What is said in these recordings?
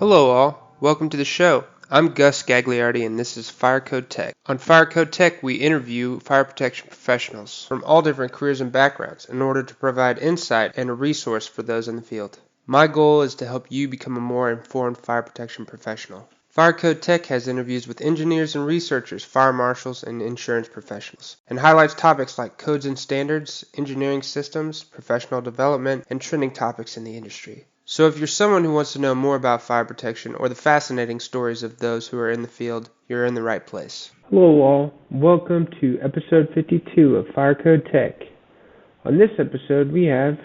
Hello all, welcome to the show. I'm Gus Gagliardi and this is Fire Code Tech. On Fire Code Tech we interview fire protection professionals from all different careers and backgrounds in order to provide insight and a resource for those in the field. My goal is to help you become a more informed fire protection professional. Fire Code Tech has interviews with engineers and researchers, fire marshals, and insurance professionals, and highlights topics like codes and standards, engineering systems, professional development, and trending topics in the industry. So if you're someone who wants to know more about fire protection or the fascinating stories of those who are in the field, you're in the right place. Hello all, welcome to episode 52 of Fire Code Tech. On this episode we have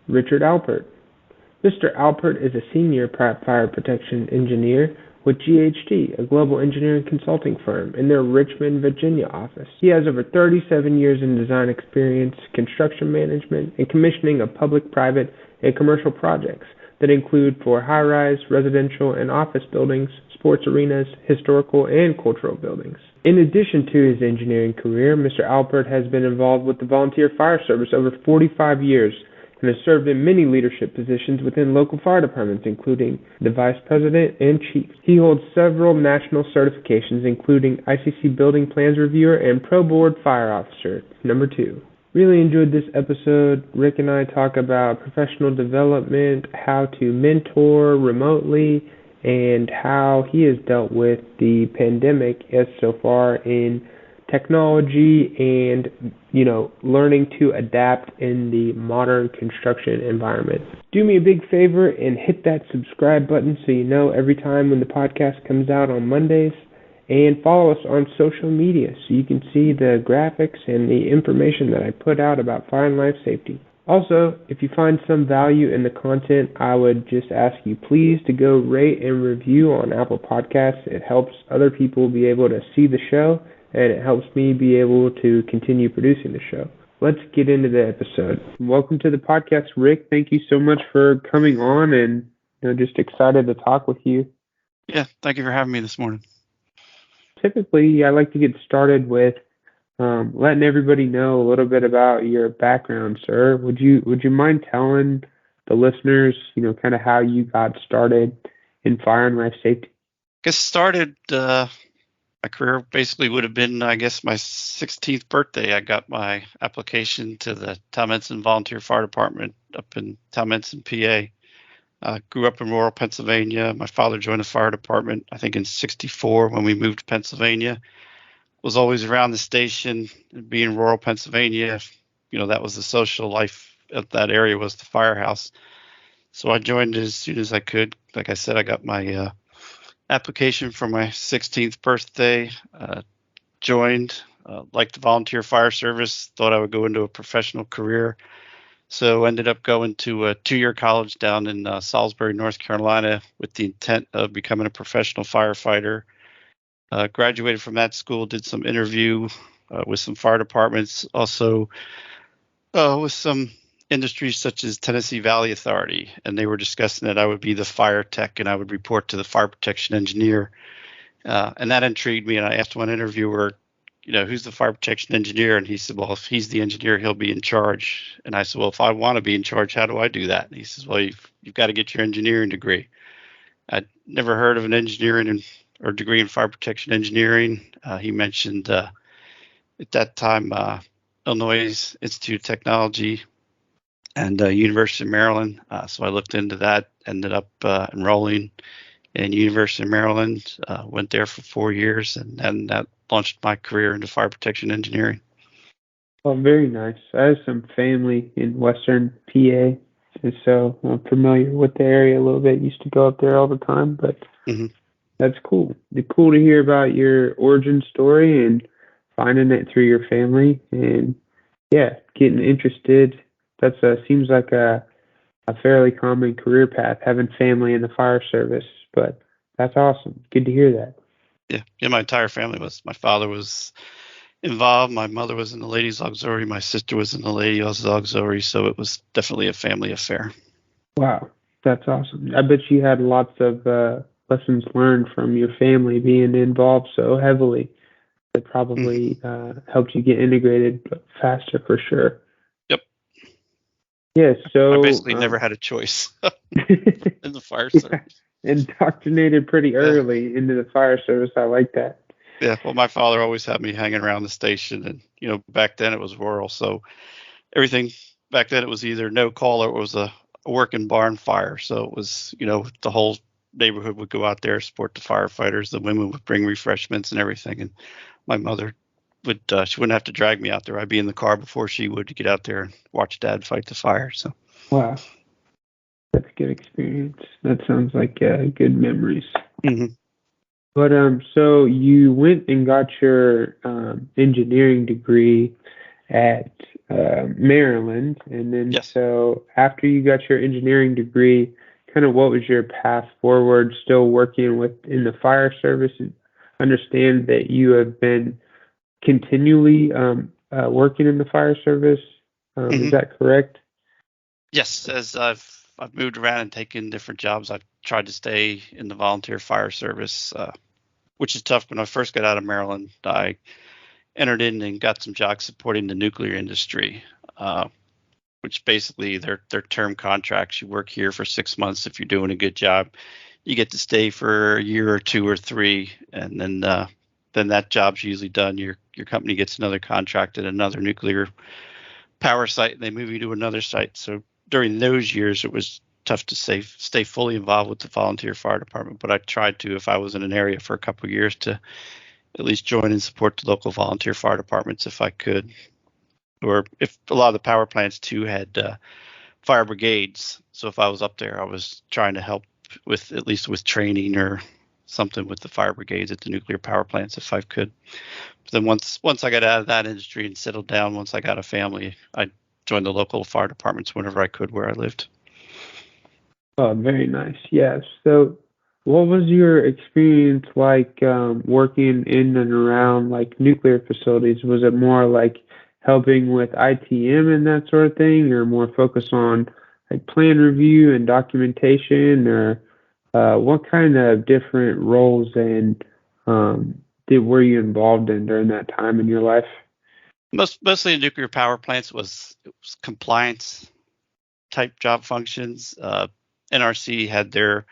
Richard Alpert. Mr. Alpert is a senior fire protection engineer with GHD, a global engineering consulting firm, in their Richmond, Virginia office. He has over 37 years in design experience, construction management, and commissioning of public, private, and commercial projects that include for high-rise, residential, and office buildings, sports arenas, historical, and cultural buildings. In addition to his engineering career, Mr. Alpert has been involved with the volunteer fire service over 45 years and has served in many leadership positions within local fire departments, including the vice president and chief. He holds several national certifications, including ICC Building Plans Reviewer and Pro Board Fire Officer, number 2. Really enjoyed this episode. Rick and I talk about professional development, how to mentor remotely, and how he has dealt with the pandemic as so far in technology and, learning to adapt in the modern construction environment. Do me a big favor and hit that subscribe button so you know every time when the podcast comes out on Mondays. And follow us on social media so you can see the graphics and the information that I put out about fire and life safety. Also, if you find some value in the content, I would just ask you please to go rate and review on Apple Podcasts. It helps other people be able to see the show, and it helps me be able to continue producing the show. Let's get into the episode. Welcome to the podcast, Rick. Thank you so much for coming on, and just excited to talk with you. Yeah, thank you for having me this morning. Typically, I like to get started with letting everybody know a little bit about your background, sir. Would you mind telling the listeners, kind of how you got started in fire and life safety? My career basically would have been, my 16th birthday. I got my application to the Talmenson Volunteer Fire Department up in Talmenson, PA. Grew up in rural Pennsylvania. My father joined the fire department, I think in 64 when we moved to Pennsylvania. Was always around the station. Being rural Pennsylvania, that was the social life of that area, was the firehouse. So I joined as soon as I could. Like I said, I got my application for my 16th birthday. Joined, liked the volunteer fire service, thought I would go into a professional career. So ended up going to a 2-year college down in Salisbury, North Carolina, with the intent of becoming a professional firefighter. Graduated from that school, did some interview with some fire departments, also with some industries such as Tennessee Valley Authority, and they were discussing that I would be the fire tech and I would report to the fire protection engineer. And that intrigued me, and I asked one interviewer, who's the fire protection engineer? And he said, well, if he's the engineer, he'll be in charge. And I said, well, if I want to be in charge, how do I do that? And he says, well, you've got to get your engineering degree. I'd never heard of an engineering or degree in fire protection engineering. He mentioned at that time Illinois Institute of Technology and University of Maryland. So I looked into that, ended up enrolling in University of Maryland, went there for 4 years, and then that launched my career into fire protection engineering. Oh, very nice. I have some family in Western PA, and so I'm familiar with the area a little bit. Used to go up there all the time, but That's cool. It's cool to hear about your origin story and finding it through your family, and getting interested. That seems like a fairly common career path, having family in the fire service, but that's awesome. Good to hear that. Yeah, my entire family was. My father was involved. My mother was in the ladies' auxiliary. My sister was in the ladies' auxiliary. So it was definitely a family affair. Wow, that's awesome. I bet you had lots of lessons learned from your family being involved so heavily. It probably helped you get integrated faster for sure. Yep. Yeah, so I basically never had a choice in the fire service. indoctrinated pretty Yeah. early into the fire service. I like that. Yeah. Well, my father always had me hanging around the station, and back then it was rural, so everything back then it was either no call or it was a working barn fire. So it was, the whole neighborhood would go out there, support the firefighters. The women would bring refreshments and everything, and my mother would she wouldn't have to drag me out there. I'd be in the car before she would to get out there and watch Dad fight the fire. So Wow, that's a good experience. That sounds like good memories. Mhm. But so you went and got your engineering degree at Maryland, and then Yes. so after you got your engineering degree, kind of what was your path forward? Still working in the fire service, and understand that you have been continually working in the fire service. Is hmm that correct? Yes, as I've moved around and taken different jobs, I've tried to stay in the volunteer fire service, which is tough. When I first got out of Maryland, I entered in and got some jobs supporting the nuclear industry, which basically they're term contracts. You work here for 6 months. If you're doing a good job, you get to stay for a year or two or three, and then that job's usually done. Your company gets another contract at another nuclear power site, and they move you to another site. So during those years, it was tough to stay fully involved with the volunteer fire department, but I tried to, if I was in an area for a couple of years, to at least join and support the local volunteer fire departments if I could. Or if a lot of the power plants too had fire brigades, so if I was up there, I was trying to help with at least with training or something with the fire brigades at the nuclear power plants if I could. But then once I got out of that industry and settled down, once I got a family, I joined the local fire departments whenever I could where I lived. Oh, very nice. Yes. So, what was your experience like working in and around like nuclear facilities? Was it more like helping with ITM and that sort of thing, or more focused on like plan review and documentation, or what kind of different roles and were you involved in during that time in your life? Mostly in nuclear power plants it was compliance type job functions. NRC had their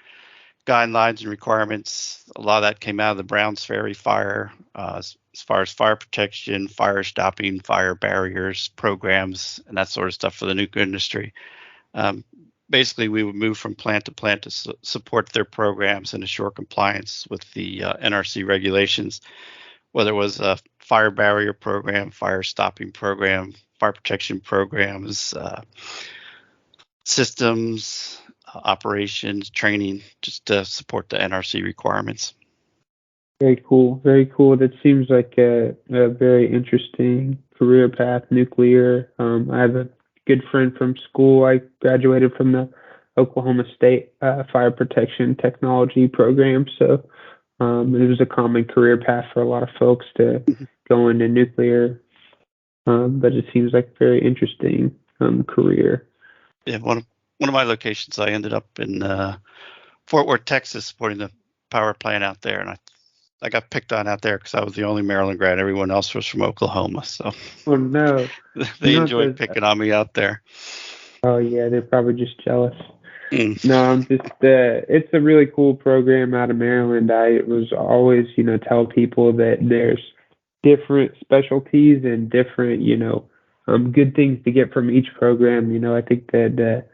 guidelines and requirements. A lot of that came out of the Browns Ferry fire, as far as fire protection, fire stopping, fire barriers, programs, and that sort of stuff for the nuclear industry. Um, Basically, we would move from plant to plant to support their programs and assure compliance with the NRC regulations, whether it was a fire barrier program, fire stopping program, fire protection programs, systems, operations, training, just to support the NRC requirements. Very cool. Very cool. That seems like a very interesting career path, nuclear. I have a good friend from school. I graduated from the Oklahoma State Fire Protection Technology program. So it was a common career path for a lot of folks to go into nuclear. But it seems like a very interesting career. Yeah, one of my locations, I ended up in Fort Worth, Texas, supporting the power plant out there, and I got picked on out there because I was the only Maryland grad. Everyone else was from Oklahoma, so Oh no, they not enjoyed the. picking on me out there. Oh yeah, they're probably just jealous. Mm. No, I'm just, it's a really cool program out of Maryland. I was always, tell people that there's different specialties and different, good things to get from each program. I think that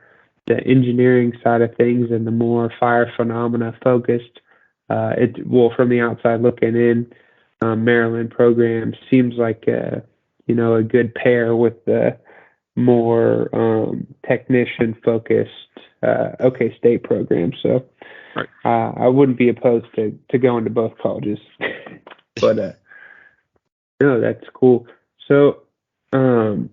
the engineering side of things and the more fire phenomena focused, well, from the outside looking in, Maryland program seems like, a good pair with the more technician focused OK State program. So Right. I wouldn't be opposed to going to both colleges. But no, that's cool. So And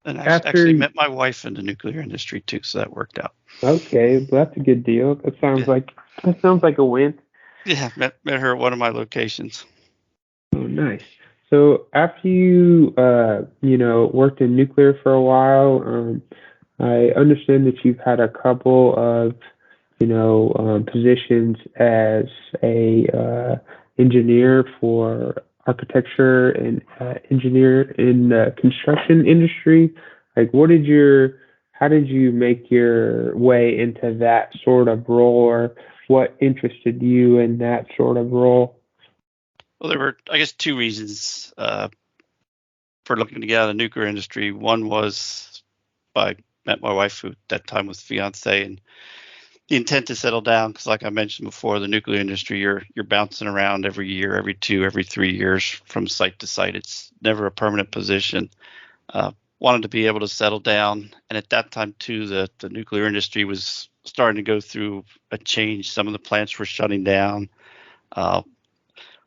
I actually after met my wife in the nuclear industry too, so that worked out. okay, well, that's a good deal. Yeah, That sounds like a win. yeah, met her at one of my locations. Oh, nice. So after you worked in nuclear for a while, I understand that you've had a couple of positions as a engineer for architecture and engineer in the construction industry. Like, how did you make your way into that sort of role? Or, what interested you in that sort of role? Well, there were, I guess, two reasons for looking to get out of the nuclear industry. One was I met my wife, who at that time was fiance, and the intent to settle down, because like I mentioned before, the nuclear industry, you're bouncing around every year, every 2, every 3 years from site to site. It's never a permanent position. Wanted to be able to settle down, and at that time too, the nuclear industry was starting to go through a change. Some of the plants were shutting down. A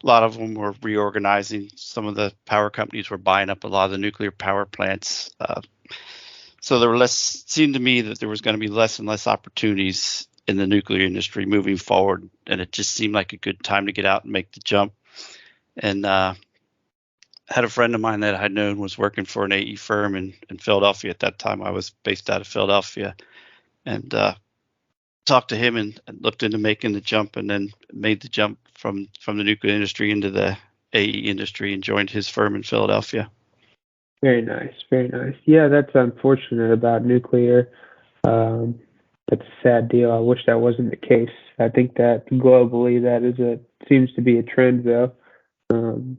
lot of them were reorganizing. Some of the power companies were buying up a lot of the nuclear power plants. So there were seemed to me that there was going to be less and less opportunities in the nuclear industry moving forward, and it just seemed like a good time to get out and make the jump. And had a friend of mine that I had known was working for an AE firm in Philadelphia. At that time, I was based out of Philadelphia, and talked to him and looked into making the jump, and then made the jump from the nuclear industry into the AE industry and joined his firm in Philadelphia. Very nice, very nice. Yeah, that's unfortunate about nuclear. That's a sad deal. I wish that wasn't the case. I think that globally that seems to be a trend, though.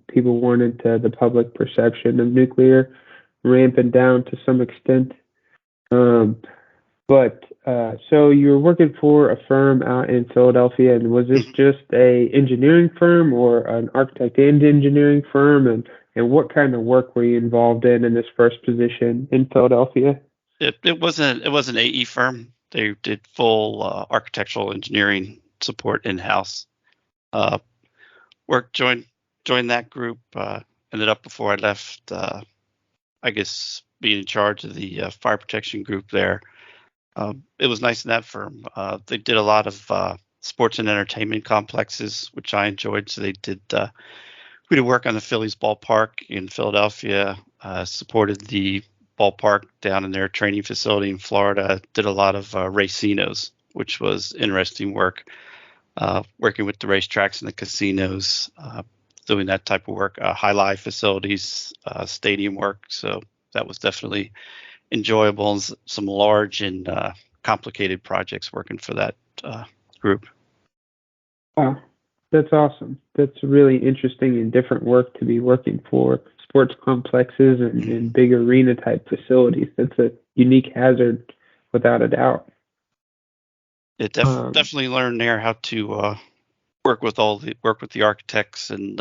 People wanted the public perception of nuclear ramping down to some extent. But so you were working for a firm out in Philadelphia, and was this just a engineering firm or an architect and engineering firm? And what kind of work were you involved in this first position in Philadelphia? It was an AE firm. They did full architectural engineering support in-house. Joined that group. Ended up, before I left, I guess being in charge of the fire protection group there. It was nice in that firm. They did a lot of sports and entertainment complexes, which I enjoyed. So we did work on the Phillies ballpark in Philadelphia, supported the ballpark down in their training facility in Florida, did a lot of racinos, which was interesting work, working with the racetracks and the casinos, doing that type of work, high life facilities, stadium work. So that was definitely enjoyable, and some large and complicated projects working for that group. Wow, that's awesome. That's really interesting and different work to be working for sports complexes and big arena type facilities. That's a unique hazard, without a doubt. It definitely learned there how to work with the architects and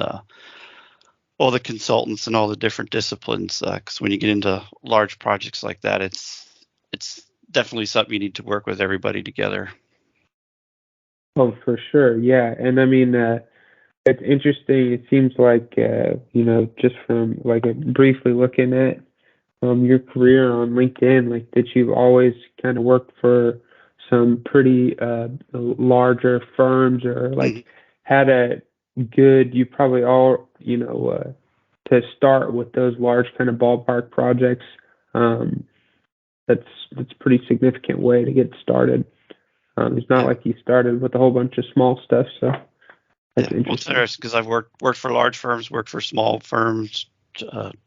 all the consultants and all the different disciplines. Because when you get into large projects like that, it's definitely something you need to work with everybody together. Oh, for sure, yeah. And I mean, it's interesting. It seems like just from like briefly looking at your career on LinkedIn, like that you've always kind of worked for some pretty larger firms, or like had a good. You probably all to start with those large kind of ballpark projects. That's a pretty significant way to get started. It's not like you started with a whole bunch of small stuff, so that's interesting. Well, it's interesting because I've worked for large firms, worked for small firms,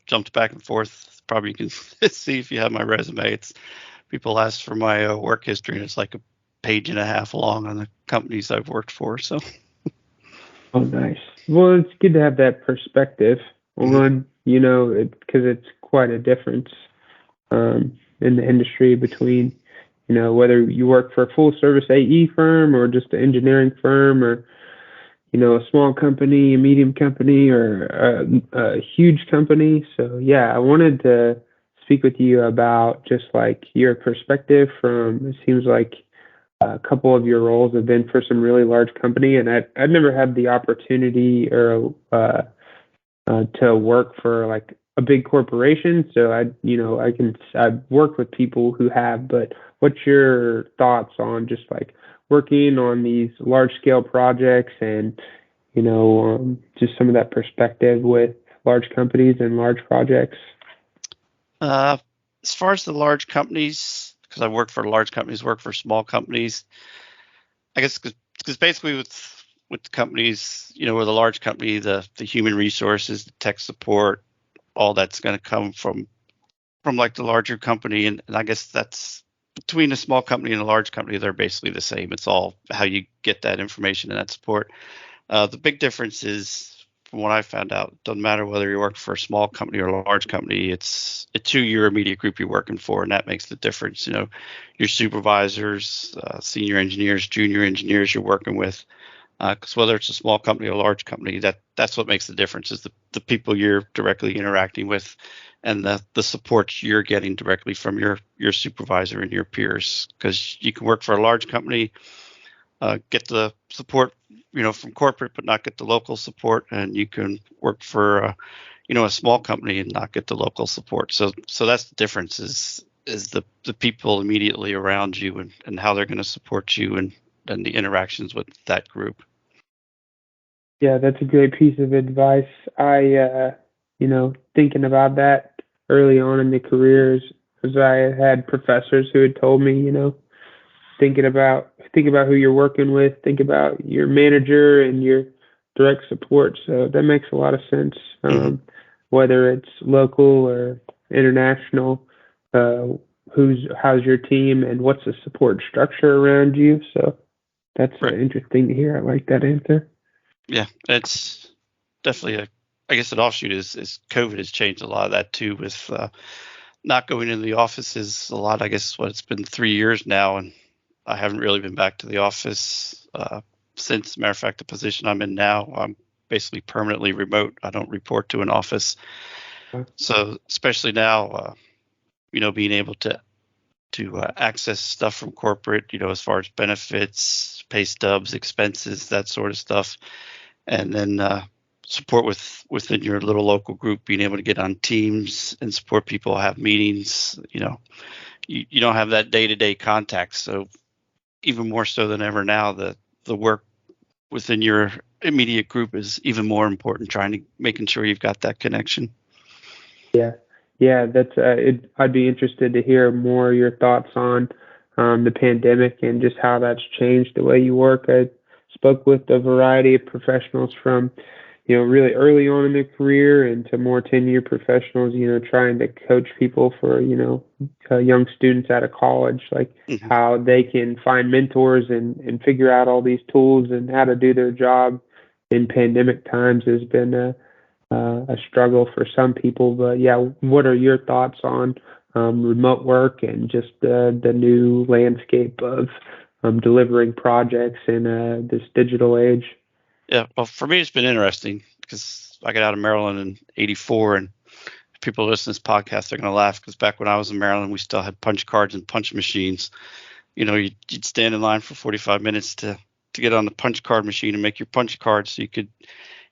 jumped back and forth. Probably you can see if you have my resume. People ask for my work history, and it's like a page and a half long on the companies I've worked for. So. Oh, nice. Well, it's good to have that perspective on, because it's quite a difference in the industry between, whether you work for a full service AE firm or just an engineering firm, or, a small company, a medium company, or a huge company. So, yeah, I wanted to speak with you about just like your perspective from, it seems like a couple of your roles have been for some really large company, and I'd never had the opportunity or to work for like a big corporation. So I've worked with people who have, but what's your thoughts on just like working on these large scale projects and, just some of that perspective with large companies and large projects? As far as the large companies, because I worked for large companies, worked for small companies, I guess because basically with companies, with a large company, the human resources, the tech support, all that's going to come from like the larger company, and I guess that's between a small company and a large company, they're basically the same. It's all how you get that information and that support. The big difference is, from what I found out, it doesn't matter whether you work for a small company or a large company. It's who your immediate group you're working for, and that makes the difference. Your supervisors, senior engineers, junior engineers you're working with. Because whether it's a small company or a large company, that's what makes the difference, is the people you're directly interacting with, and the support you're getting directly from your supervisor and your peers. Because you can work for a large company, get the support from corporate, but not get the local support, and you can work for a small company and not get the local support. So that's the difference, is the people immediately around you, and how they're going to support you, and the interactions with that group. Yeah, that's a great piece of advice. Thinking about that early on in the careers, as I had professors who had told me, think about who you're working with, think about your manager and your direct support. So that makes a lot of sense. Whether it's local or international, how's your team and what's the support structure around you? So that's Right. interesting to hear. I like that answer. Yeah, it's definitely I guess an offshoot is COVID has changed a lot of that too, with not going into the offices a lot. I guess it's been 3 years now, and I haven't really been back to the office since. As a matter of fact, the position I'm in now, I'm basically permanently remote. I don't report to an office. So especially now, being able to access stuff from corporate, as far as benefits, pay stubs, expenses, that sort of stuff, and then support within your little local group, being able to get on teams and support people, have meetings. You don't have that day-to-day contact, so even more so than ever now, the work within your immediate group is even more important, making sure you've got that connection. Yeah, that's I'd be interested to hear more your thoughts on the pandemic and just how that's changed the way you work. I spoke with a variety of professionals from, really early on in their career and to more tenured professionals, trying to coach people for, young students out of college, like how they can find mentors and figure out all these tools and how to do their job in pandemic times has been a struggle for some people. But yeah, what are your thoughts on remote work and just the new landscape of delivering projects in this digital age? Yeah, well, for me, it's been interesting because I got out of Maryland in '84, and people listening to this podcast are going to laugh because back when I was in Maryland, we still had punch cards and punch machines. You'd stand in line for 45 minutes to get on the punch card machine and make your punch cards, so you could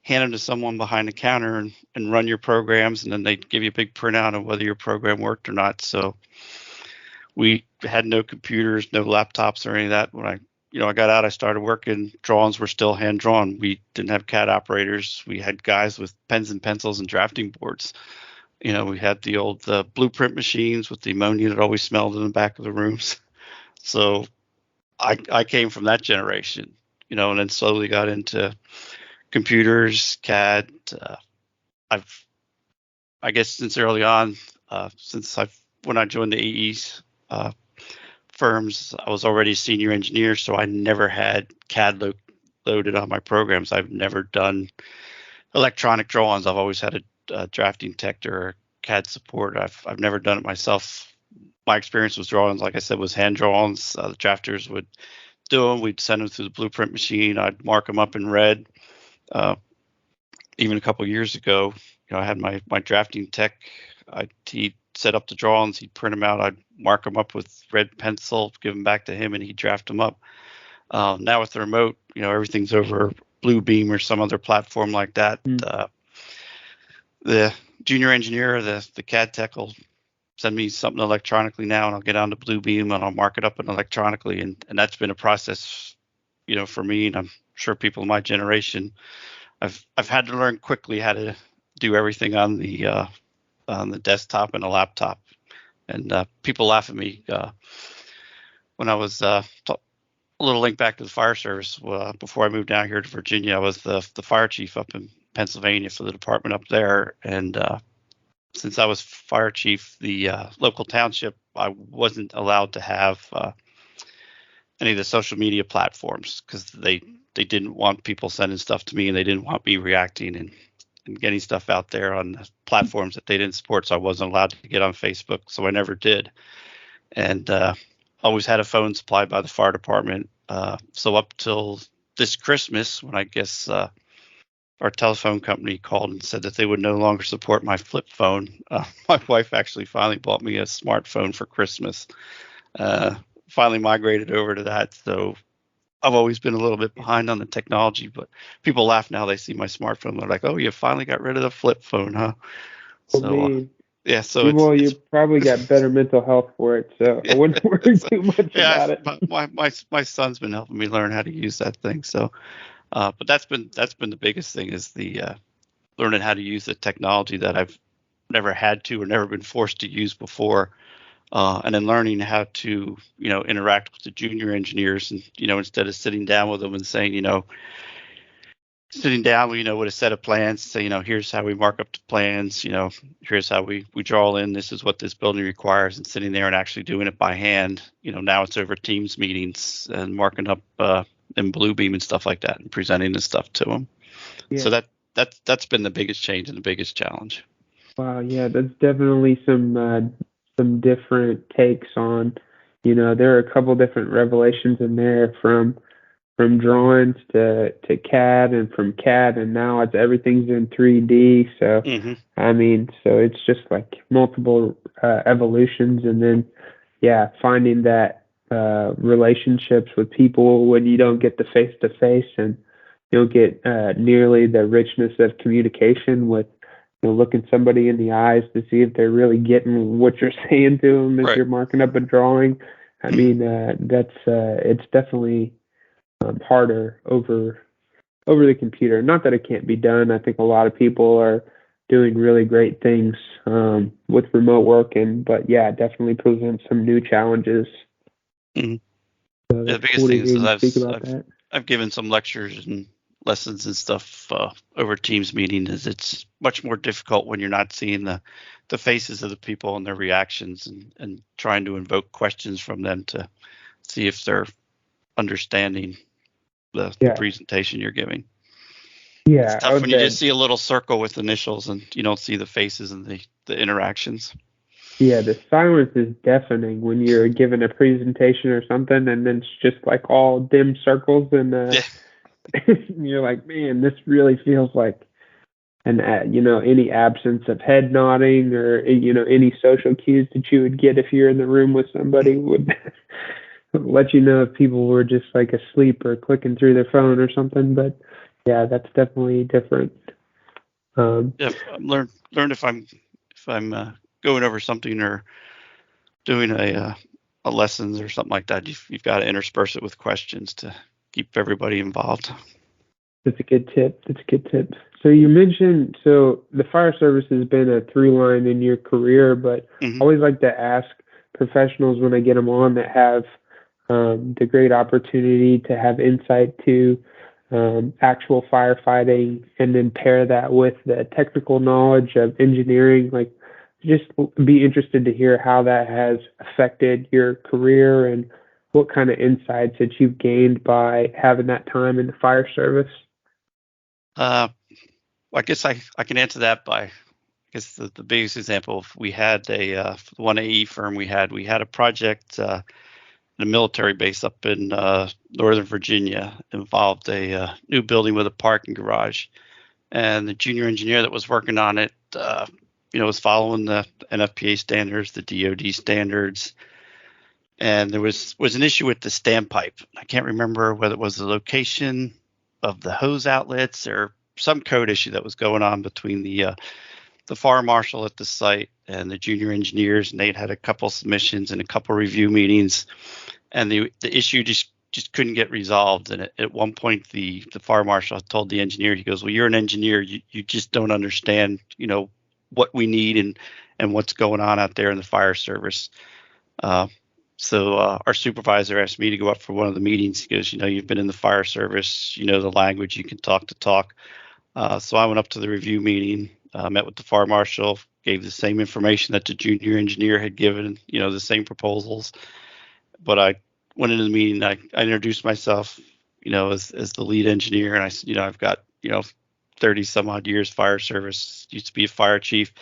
hand them to someone behind the counter and run your programs, and then they'd give you a big printout of whether your program worked or not. So we had no computers, no laptops or any of that. When I got out, I started working. Drawings were still hand drawn. We didn't have CAD operators. We had guys with pens and pencils and drafting boards. We had the old blueprint machines with the ammonia that always smelled in the back of the rooms. So I came from that generation, and then slowly got into computers, CAD. I guess since early on, when I joined the AE's firms, I was already a senior engineer, so I never had CAD loaded on my programs. I've never done electronic drawings. I've always had a drafting tech or CAD support. I've never done it myself. My experience with drawings, like I said, was hand drawings. The drafters would do them. We'd send them through the blueprint machine. I'd mark them up in red. Even a couple of years ago, I had my drafting tech. He'd set up the drawings. He'd print them out. I'd mark them up with red pencil, give them back to him, and he'd draft them up. Now with the remote, everything's over Bluebeam or some other platform like that. The junior engineer, the CAD tech will send me something electronically now, and I'll get onto Bluebeam and I'll mark it up electronically. And that's been a process, for me, and I'm sure people in my generation. I've had to learn quickly how to do everything on the desktop and a laptop. And people laugh at me when I was a little link back to the fire service. Before I moved down here to Virginia, I was the fire chief up in Pennsylvania for the department up there, and since I was fire chief, the local township, I wasn't allowed to have any of the social media platforms because they didn't want people sending stuff to me, and they didn't want me reacting and getting stuff out there on the platforms that they didn't support. So I wasn't allowed to get on Facebook, so I never did. And always had a phone supplied by the fire department. So up till this Christmas, when I guess our telephone company called and said that they would no longer support my flip phone, my wife actually finally bought me a smartphone for Christmas. Finally migrated over to that. So I've always been a little bit behind on the technology, but people laugh now. They see my smartphone. They're like, "Oh, you finally got rid of the flip phone, huh?" So yeah, so you probably got better mental health for it, so I wouldn't worry too much about it. My son's been helping me learn how to use that thing. So, but that's been the biggest thing, is the learning how to use the technology that I've never had to or never been forced to use before. And then learning how to, interact with the junior engineers, and, instead of sitting down with them and saying, sitting down, with a set of plans, say, here's how we mark up the plans, here's how we draw in, this is what this building requires, and sitting there and actually doing it by hand. Now it's over Teams meetings and marking up in Bluebeam and stuff like that, and presenting the stuff to them. Yeah. So that's been the biggest change and the biggest challenge. Wow, yeah, that's definitely some different takes on, there are a couple different revelations in there, from drawings to CAD, and from CAD, and now everything's in 3D. So I mean, so it's just like multiple evolutions, and then finding that relationships with people when you don't get the face to face, and you don't get nearly the richness of communication with looking somebody in the eyes to see if they're really getting what you're saying to them as you're marking up a drawing. I mean, that's it's definitely harder over the computer. Not that it can't be done. I think a lot of people are doing really great things with remote working, but it definitely presents some new challenges. So the biggest thing is I've given some lectures and lessons and stuff over Teams meeting, is it's much more difficult when you're not seeing the faces of the people and their reactions, and trying to invoke questions from them to see if they're understanding the presentation you're giving. Yeah, it's tough when you just see a little circle with initials and you don't see the faces and the interactions. Yeah, the silence is deafening when you're giving a presentation or something, and then it's just like all dim circles, and you're like, man, this really feels like any absence of head nodding or any social cues that you would get if you're in the room with somebody would let you know if people were just like asleep or clicking through their phone or something. But that's definitely different. I've learned if I'm going over something or doing a lessons or something like that, you've got to intersperse it with questions to keep everybody involved. That's a good tip. So you mentioned, the fire service has been a through line in your career, but I always like to ask professionals when I get them on that have the great opportunity to have insight to actual firefighting, and then pair that with the technical knowledge of engineering, like, just be interested to hear how that has affected your career and what kind of insights that you've gained by having that time in the fire service. I guess I can answer that by, I guess the biggest example, we had one AE firm we had a project in a military base up in Northern Virginia, involved a new building with a parking garage, and the junior engineer that was working on it, was following the NFPA standards, the DoD standards, and there was an issue with the standpipe. I can't remember whether it was the location of the hose outlets or some code issue that was going on between the fire marshal at the site and the junior engineers, and they'd had a couple submissions and a couple review meetings, and the issue just couldn't get resolved. And at one point, the fire marshal told the engineer, he goes, "Well, you're an engineer, you just don't understand, what we need and what's going on out there in the fire service." So our supervisor asked me to go up for one of the meetings. He goes, "You've been in the fire service, the language, you can talk to talk." So I went up to the review meeting, met with the fire marshal, gave the same information that the junior engineer had given, the same proposals. But I went into the meeting, I introduced myself, as the lead engineer, and I said, I've got, 30 some odd years fire service, used to be a fire chief.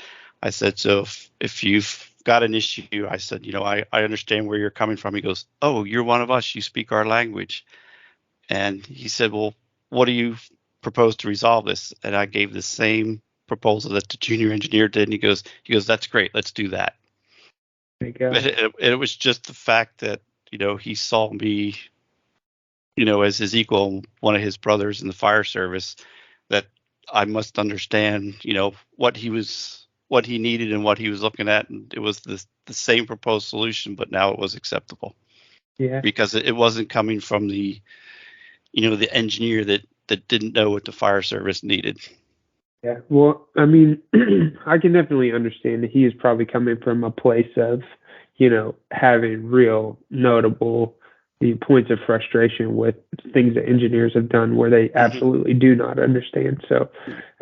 I said, so if you've got an issue, I said, I understand where you're coming from. He goes, oh, you're one of us, you speak our language. And he said, well, what do you propose to resolve this? And I gave the same proposal that the junior engineer did. And he goes, that's great. Let's do that. There you go. It was just the fact that, he saw me, as his equal, one of his brothers in the fire service, that I must understand, what he needed and what he was looking at. And it was the same proposed solution, but now it was acceptable. Yeah. Because it wasn't coming from the engineer that didn't know what the fire service needed. Yeah. Well, I mean, I can definitely understand that he is probably coming from a place of, having real notable points of frustration with things that engineers have done where they absolutely do not understand. So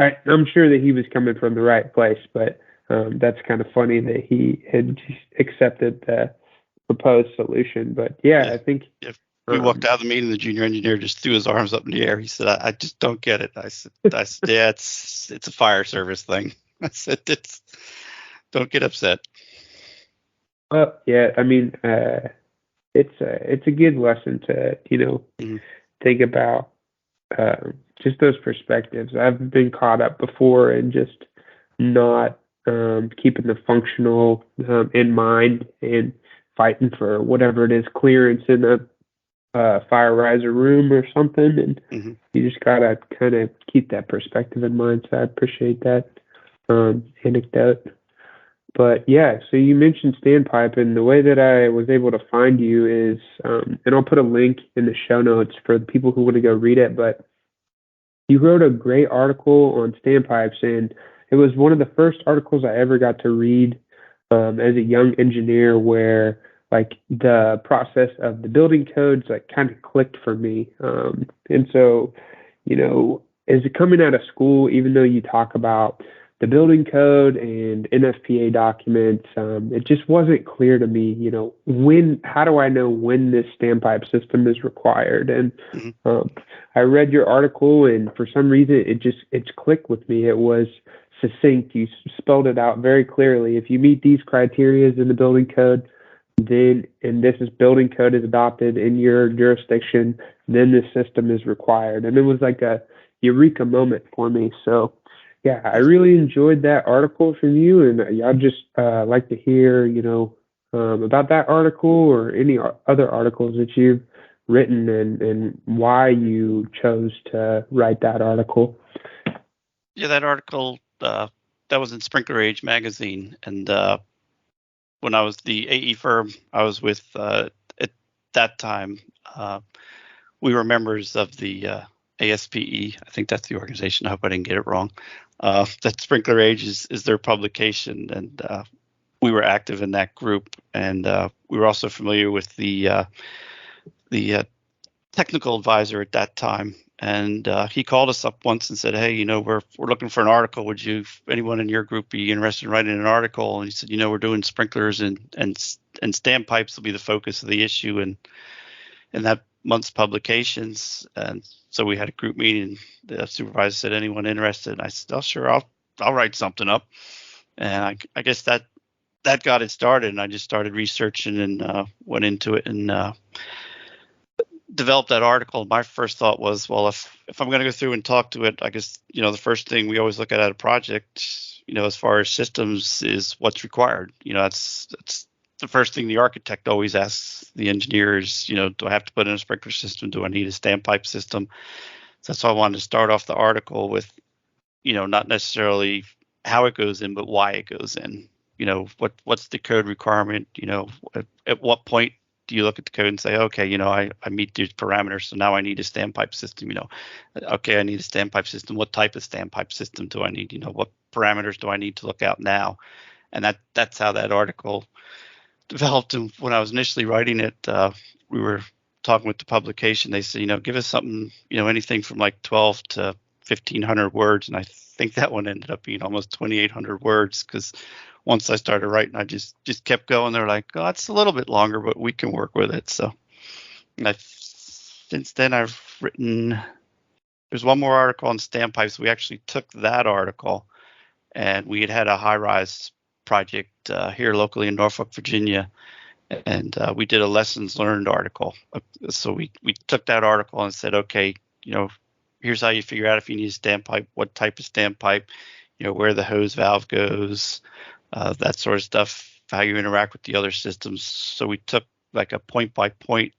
I'm sure that he was coming from the right place, but that's kind of funny that he had accepted the proposed solution. But yeah. I think we walked out of the meeting, the junior engineer just threw his arms up in the air. He said, I just don't get it. I said, yeah, it's a fire service thing. I said, don't get upset. Well, yeah, I mean, it's a good lesson to, think about just those perspectives. I've been caught up before and just not keeping the functional in mind and fighting for whatever it is, clearance in a fire riser room or something, and you just gotta kind of keep that perspective in mind. So I appreciate that anecdote. But yeah, so you mentioned Standpipe, and the way that I was able to find you is, and I'll put a link in the show notes for the people who want to go read it, but you wrote a great article on Standpipes, and it was one of the first articles I ever got to read as a young engineer where like the process of the building codes like kind of clicked for me. And so, as coming out of school, even though you talk about the building code and NFPA documents, it just wasn't clear to me, how do I know when this standpipe system is required? And I read your article, and for some reason, it's clicked with me. It was succinct. You spelled it out very clearly. If you meet these criteria in the building code, then, and building code is adopted in your jurisdiction, then this system is required. And it was like a eureka moment for me. So yeah, I really enjoyed that article from you, and I'd just like to hear, about that article or any other articles that you've written and why you chose to write that article. Yeah, that article, that was in Sprinkler Age magazine, and when I was the AE firm I was with at that time, we were members of the ASPE. I think that's the organization. I hope I didn't get it wrong. That Sprinkler Age is their publication, and we were active in that group. And we were also familiar with the technical advisor at that time. And he called us up once and said, "Hey, we're looking for an article. Would anyone in your group be interested in writing an article?" And he said, "We're doing sprinklers and standpipes will be the focus of the issue and in that month's publications." And so we had a group meeting. The supervisor said, "Anyone interested?" And I said, "Oh, sure, I'll write something up." And I guess that got it started. And I just started researching and went into it and developed that article. My first thought was, well, if I'm going to go through and talk to it, I guess, the first thing we always look at a project, as far as systems is what's required. That's the first thing the architect always asks the engineers, do I have to put in a sprinkler system? Do I need a standpipe system? So that's why I wanted to start off the article with, not necessarily how it goes in, but why it goes in. What's the code requirement? At what point do you look at the code and say, okay, I meet these parameters, so now I need a standpipe system. Okay, I need a standpipe system. What type of standpipe system do I need? What parameters do I need to look out now? And that's how that article developed. And when I was initially writing it, we were talking with the publication. They said, give us something, anything from like 12 to 1,500 words. And I think that one ended up being almost 2,800 words because once I started writing, I just kept going. They're like, oh, it's a little bit longer, but we can work with it. So since then, I've written, there's one more article on Standpipes. We actually took that article and we had a high-rise project here locally in Norfolk, Virginia. And we did a lessons learned article. So we took that article and said, okay, here's how you figure out if you need a standpipe, what type of standpipe, where the hose valve goes, that sort of stuff, how you interact with the other systems. So we took like a point by point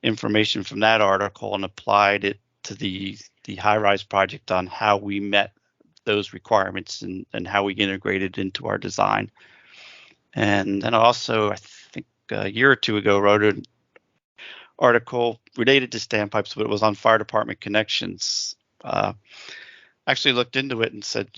information from that article and applied it to the high-rise project on how we met those requirements and how we integrated into our design. And then also, I think a year or two ago, wrote an article related to standpipes, but it was on fire department connections. Actually looked into it and said,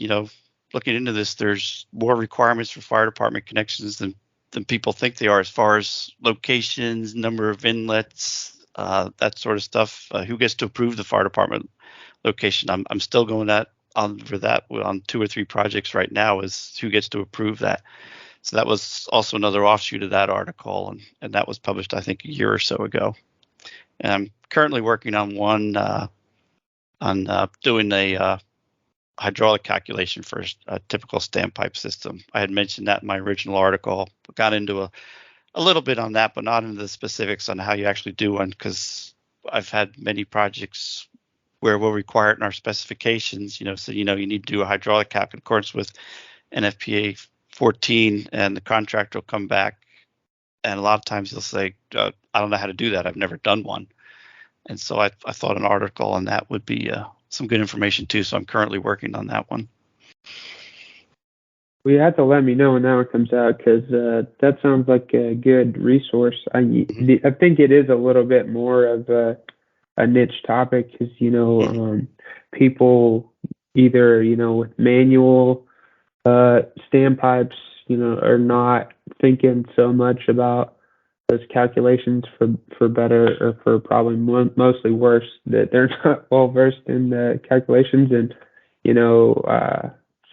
looking into this, there's more requirements for fire department connections than people think they are, as far as locations, number of inlets, that sort of stuff. Who gets to approve the fire department location? I'm still going on 2 or 3 projects right now, is who gets to approve that. So that was also another offshoot of that article, and that was published, I think, a year or so ago. And I'm currently working on one on doing a hydraulic calculation for a typical standpipe system. I had mentioned that in my original article, got into a little bit on that, but not into the specifics on how you actually do one, because I've had many projects where we'll require it in our specifications, so you need to do a hydraulic calc in accordance with NFPA 14, and the contractor will come back, and a lot of times he'll say, I don't know how to do that. I've never done one. And so I thought an article on that would be some good information too. So I'm currently working on that one. Well, you have to let me know when that one comes out, because that sounds like a good resource. I think it is a little bit more of a niche topic, because people either with manual standpipes are not thinking so much about those calculations for better, or for probably mostly worse, that they're not well versed in the calculations. And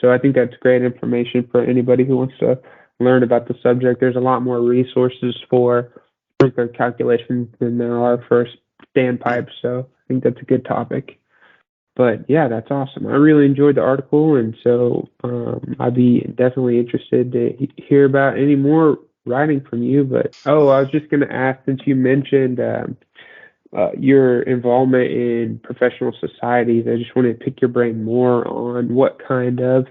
so I think that's great information for anybody who wants to learn about the subject. There's a lot more resources for sprinkler calculations than there are for standpipes, so I think that's a good topic. But yeah, that's awesome. I really enjoyed the article, and so I'd be definitely interested to hear about any more writing from you. But I was just going to ask, since you mentioned your involvement in professional societies, I just want to pick your brain more on what kind of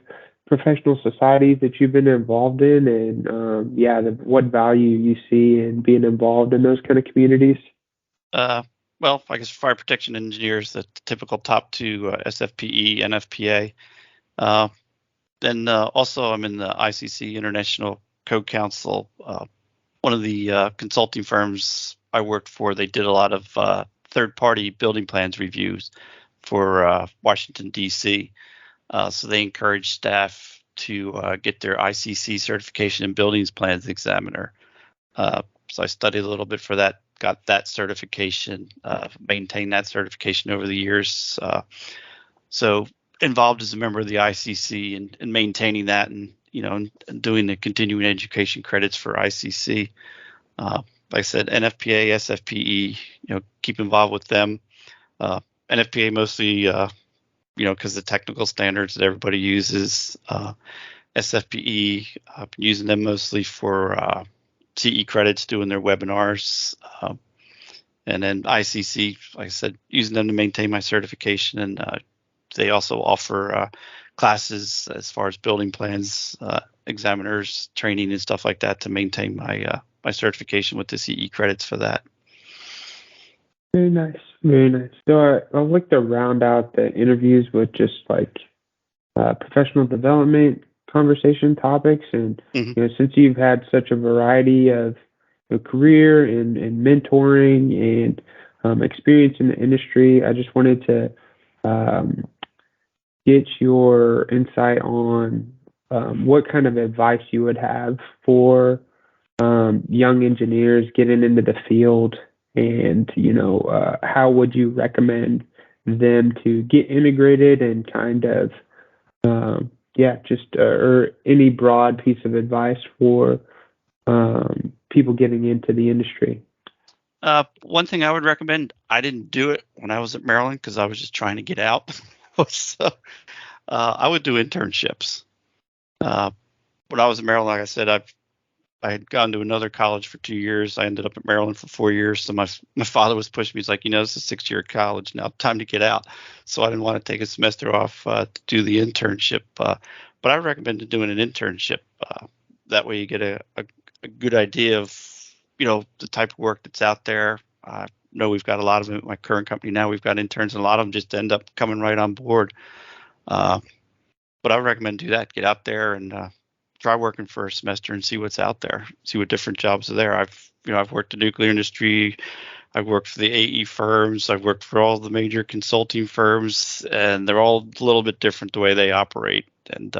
professional societies that you've been involved in, and what value you see in being involved in those kind of communities. Well, I guess fire protection engineers, the typical top 2, SFPE, NFPA. Then also I'm in the ICC, International Code Council. One of the consulting firms I worked for, they did a lot of third-party building plans reviews for Washington, D.C. So they encourage staff to get their ICC certification in buildings plans examiner. So I studied a little bit for that, got that certification, maintained that certification over the years. So involved as a member of the ICC and maintaining that, and and doing the continuing education credits for ICC. Like I said, NFPA, SFPE, keep involved with them. NFPA mostly, because the technical standards that everybody uses. SFPE, I've been using them mostly for CE credits, doing their webinars. And then ICC, like I said, using them to maintain my certification. And they also offer classes as far as building plans, examiners, training, and stuff like that to maintain my my certification with the CE credits for that. Very nice, very nice. So I'd like to round out the interviews with just like professional development conversation topics, and since you've had such a variety of career and mentoring and experience in the industry, I just wanted to get your insight on what kind of advice you would have for young engineers getting into the field, and how would you recommend them to get integrated and kind of or any broad piece of advice for people getting into the industry. One thing I would recommend, I didn't do it when I was at Maryland because I was just trying to get out. So I would do internships. When I was at Maryland, like I said, I had gone to another college for 2 years. I ended up at Maryland for 4 years. So my father was pushing me. He's like, this is 6 year college now, time to get out. So I didn't want to take a semester off to do the internship. But I recommend doing an internship. That way you get a good idea of, the type of work that's out there. I know we've got a lot of them at my current company now. We've got interns, and a lot of them just end up coming right on board. But I would recommend do that. Get out there and try working for a semester and see what's out there. See what different jobs are there. I've worked in the nuclear industry. I've worked for the AE firms. I've worked for all the major consulting firms, and they're all a little bit different the way they operate and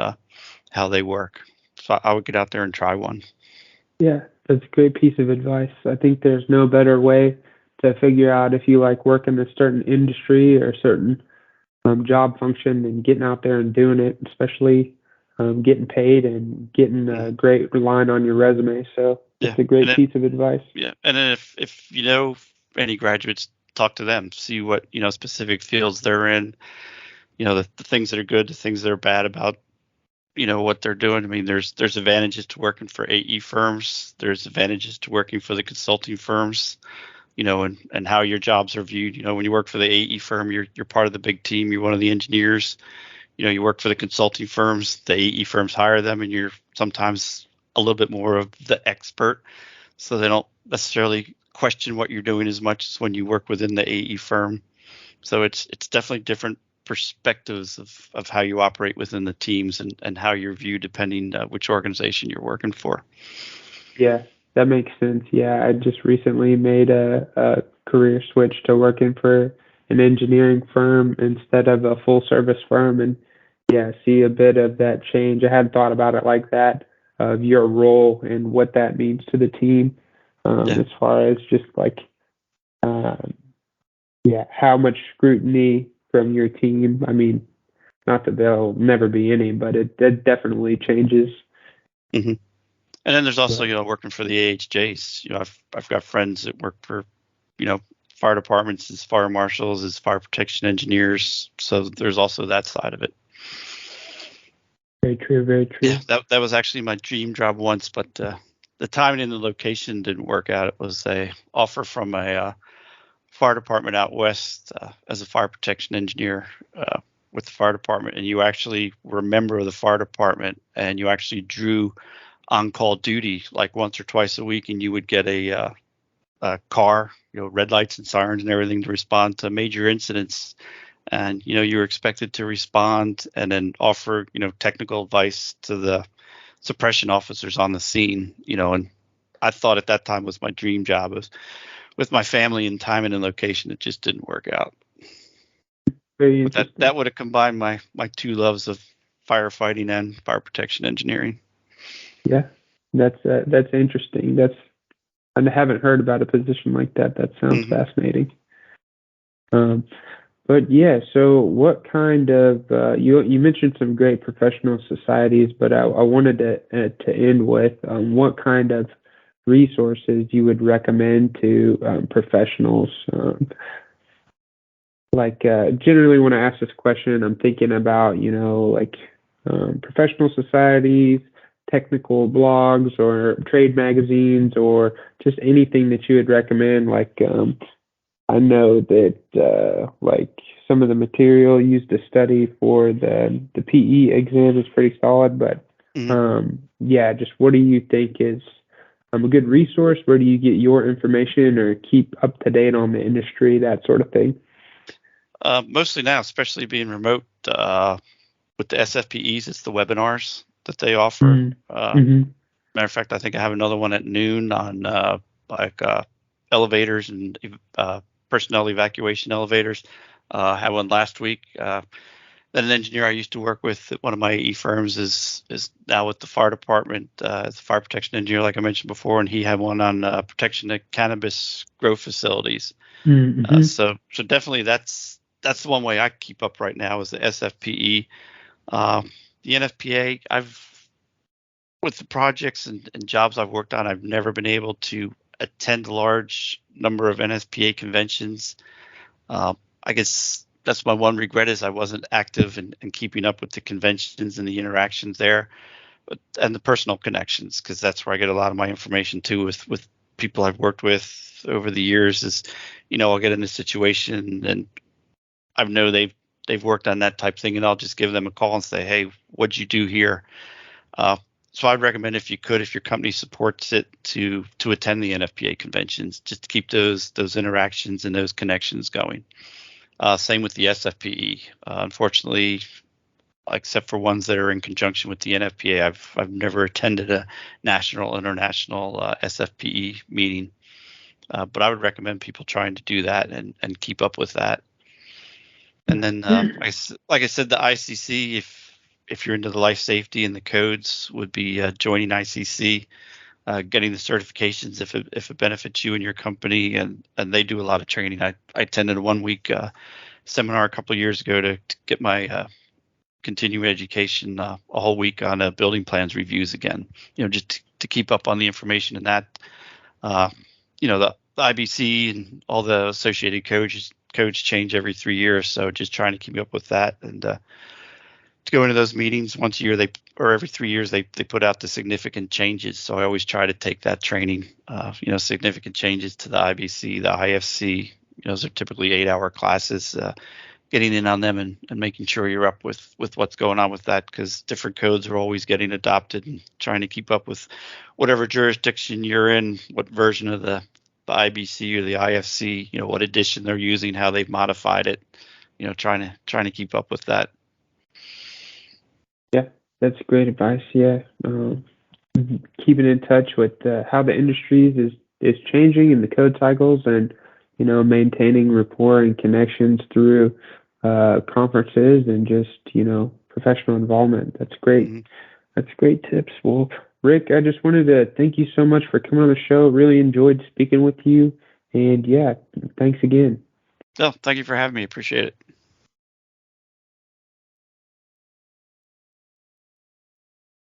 how they work. So I would get out there and try one. Yeah, that's a great piece of advice. I think there's no better way to figure out if you like working in a certain industry or a certain job function than getting out there and doing it, especially getting paid and getting a great line on your resume. So it's a great piece of advice. Yeah, and then if you know any graduates, talk to them, see what specific fields they're in. The things that are good, the things that are bad about what they're doing. I mean, there's advantages to working for AE firms. There's advantages to working for the consulting firms. And how your jobs are viewed. When you work for the AE firm, you're part of the big team. You're one of the engineers. You work for the consulting firms. The AE firms hire them, and you're sometimes a little bit more of the expert. So they don't necessarily question what you're doing as much as when you work within the AE firm. So it's definitely different perspectives of how you operate within the teams and how you're viewed depending which organization you're working for. Yeah, that makes sense. Yeah, I just recently made a career switch to working for an engineering firm instead of a full service firm, and yeah, see a bit of that change. I hadn't thought about it like that, of your role and what that means to the team, as far as just like, how much scrutiny from your team. I mean, not that there'll never be any, but it definitely changes. Mm-hmm. And then there's also, working for the AHJs. I've got friends that work for, fire departments as fire marshals, as fire protection engineers. So there's also that side of it. Very true, very true. Yeah, that was actually my dream job once, but the timing and the location didn't work out. It was a offer from a fire department out west as a fire protection engineer with the fire department, and you actually were a member of the fire department, and you actually drew on-call duty like once or twice a week, and you would get a car, red lights and sirens and everything to respond to major incidents. And, you were expected to respond and then offer, technical advice to the suppression officers on the scene, and I thought at that time was my dream job. It was with my family and time and location. It just didn't work out. But that would have combined my two loves of firefighting and fire protection engineering. Yeah, that's interesting. I haven't heard about a position like that. That sounds fascinating. But yeah, so what kind of you mentioned some great professional societies, but I wanted to end with what kind of resources you would recommend to professionals. Generally, when I ask this question, I'm thinking about professional societies, technical blogs, or trade magazines, or just anything that you would recommend. I know that some of the material used to study for the PE exam is pretty solid, but just what do you think is a good resource? Where do you get your information or keep up to date on the industry, that sort of thing? Mostly now, especially being remote with the SFPEs, it's the webinars that they offer. Matter of fact, I think I have another one at noon on elevators and personnel evacuation elevators. I had one last week. Then an engineer I used to work with at one of my AE firms is now with the fire department as a fire protection engineer, like I mentioned before, and he had one on protection of cannabis grow facilities. So definitely that's the one way I keep up right now is the SFPE. The NFPA, with the projects and jobs I've worked on, I've never been able to attend a large number of NFPA conventions. I guess that's my one regret is I wasn't active in keeping up with the conventions and the interactions there, and the personal connections, because that's where I get a lot of my information too with people I've worked with over the years. Is I'll get in a situation and I know they've worked on that type thing, and I'll just give them a call and say, hey, what'd you do here? Uh, so I'd recommend if your company supports it, to attend the NFPA conventions, just to keep those interactions and those connections going. Same with the SFPE. Unfortunately, except for ones that are in conjunction with the NFPA, I've never attended a national, international SFPE meeting. But I would recommend people trying to do that and keep up with that. And then, like I said, the ICC, if you're into the life safety and the codes, would be joining ICC, getting the certifications if it benefits you and your company, and they do a lot of training. I attended a 1 week seminar a couple of years ago to get my continuing education, a whole week on building plans reviews again. Just to keep up on the information in that. The IBC and all the associated codes change every 3 years, so just trying to keep up with that, and to go into those meetings once a year, or every 3 years they put out the significant changes. So I always try to take that training. Significant changes to the IBC, the IFC. Those are typically 8-hour classes. Getting in on them and making sure you're up with what's going on with that, because different codes are always getting adopted, and trying to keep up with whatever jurisdiction you're in, what version of the IBC or the IFC, what edition they're using, how they've modified it, trying to keep up with that. Yeah, that's great advice. Yeah, keeping in touch with how the industry is changing and the code cycles, and maintaining rapport and connections through conferences and just professional involvement. That's great. Mm-hmm. That's great tips. Well, Rick, I just wanted to thank you so much for coming on the show. Really enjoyed speaking with you, and yeah, thanks again. Oh, thank you for having me. Appreciate it.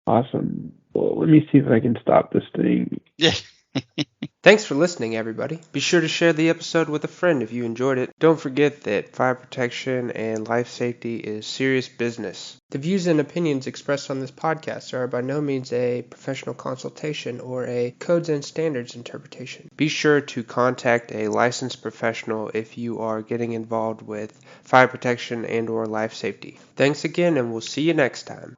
Awesome. Well, let me see if I can stop this thing. Yeah. Thanks for listening, everybody. Be sure to share the episode with a friend if you enjoyed it. Don't forget that fire protection and life safety is serious business. The views and opinions expressed on this podcast are by no means a professional consultation or a codes and standards interpretation. Be sure to contact a licensed professional if you are getting involved with fire protection and or life safety. Thanks again, and we'll see you next time.